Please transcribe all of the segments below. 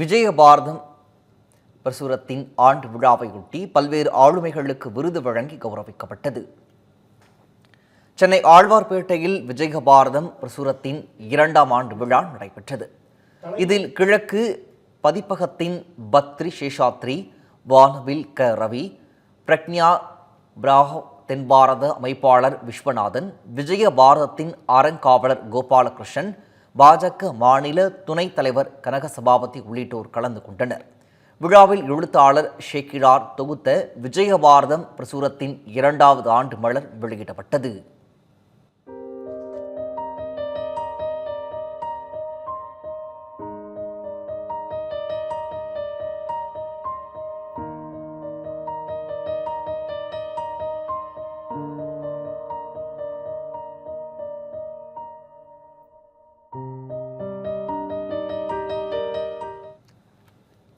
விஜயபாரதம் பிரசுரத்தின் ஆண்டு விழாவையொட்டி பல்வேறு ஆளுமைகளுக்கு விருது வழங்கி கௌரவிக்கப்பட்டது. சென்னை ஆழ்வார்பேட்டையில் விஜயபாரதம் பிரசுரத்தின் 2ஆம் ஆண்டு விழா நடைபெற்றது. இதில் கிழக்கு பதிப்பகத்தின் பத்ரி சேஷாத்ரி, வானவில் க ரவி, பிரக்ஞா பிராஹோ, தென்பாரத அமைப்பாளர் விஸ்வநாதன், விஜயபாரதத்தின் அறங்காவலர் கோபாலகிருஷ்ணன், பாஜக மாநில துணைத் தலைவர் கனக சபாபதி உள்ளிட்டோர் கலந்து கொண்டனர். விழாவில் எழுத்தாளர் ஷேக்கிழார் தொகுத்த விஜயபாரதம் பிரசுரத்தின் 2வது ஆண்டு மலர் வெளியிடப்பட்டது.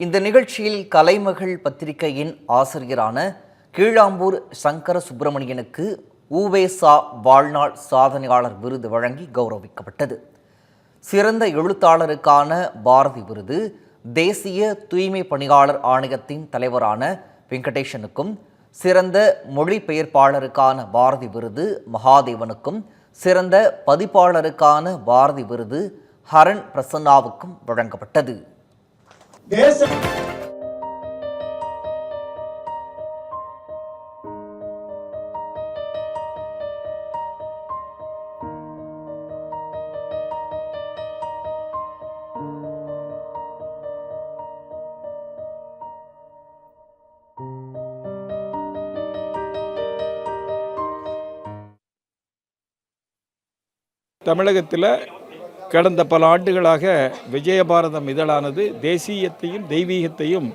இந்த நிகழ்ச்சியில் கலைமகள் பத்திரிகையின் ஆசிரியரான கீழாம்பூர் சங்கர சுப்பிரமணியனுக்கு உவேசா வாழ்நாள் சாதனையாளர் விருது வழங்கி கௌரவிக்கப்பட்டது. சிறந்த எழுத்தாளருக்கான பாரதி விருது தேசிய தூய்மை பணியாளர் ஆணையத்தின் தலைவரான வெங்கடேசனுக்கும், சிறந்த மொழிபெயர்ப்பாளருக்கான பாரதி விருது மகாதேவனுக்கும், சிறந்த பதிப்பாளருக்கான பாரதி விருது ஹரன் பிரசன்னாவுக்கும் வழங்கப்பட்டது. தமிழகத்தில் கடந்த பல ஆண்டுகளாக விஜயபாரதம் இதழானது தேசியத்தையும் தெய்வீகத்தையும்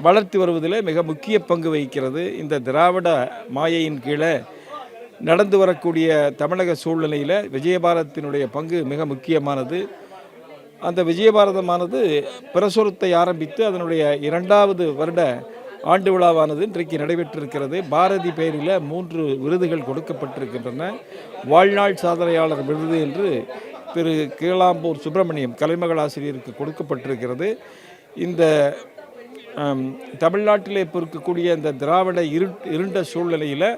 வளர்த்து வருவதில் மிக முக்கிய பங்கு வகிக்கிறது. இந்த திராவிட மாயையின் கீழே நடந்து வரக்கூடிய தமிழக சூழ்நிலையில் விஜயபாரதத்தினுடைய பங்கு மிக முக்கியமானது. அந்த விஜயபாரதமானது பிரசுரத்தை ஆரம்பித்து அதனுடைய 2வது வருட ஆண்டு விழாவானது இன்றைக்கு நடைபெற்றிருக்கிறது. பாரதி பெயரில் 3 விருதுகள் கொடுக்கப்பட்டிருக்கின்றன. வாழ்நாள் சாதனையாளர் விருது என்று திரு கீழாம்பூர் சுப்பிரமணியம் கலைமகள் ஆசிரியருக்கு கொடுக்கப்பட்டிருக்கிறது. இந்த தமிழ்நாட்டில் இப்போ இருக்கக்கூடிய இந்த திராவிட இருண்ட சூழ்நிலையில்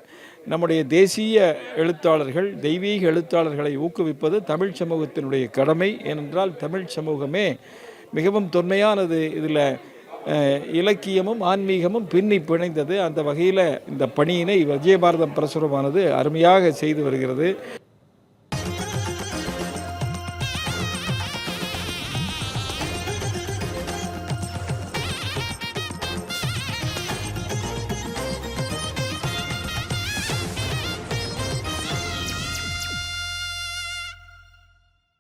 நம்முடைய தேசிய எழுத்தாளர்கள், தெய்வீக எழுத்தாளர்களை ஊக்குவிப்பது தமிழ் சமூகத்தினுடைய கடமை. ஏனென்றால் தமிழ் சமூகமே மிகவும் தொன்மையானது. இதில் இலக்கியமும் ஆன்மீகமும் பின்னி பிணைந்தது. அந்த வகையில் இந்த பணியினை விஜயபாரதம் பிரசுரமானது அருமையாக செய்து வருகிறது.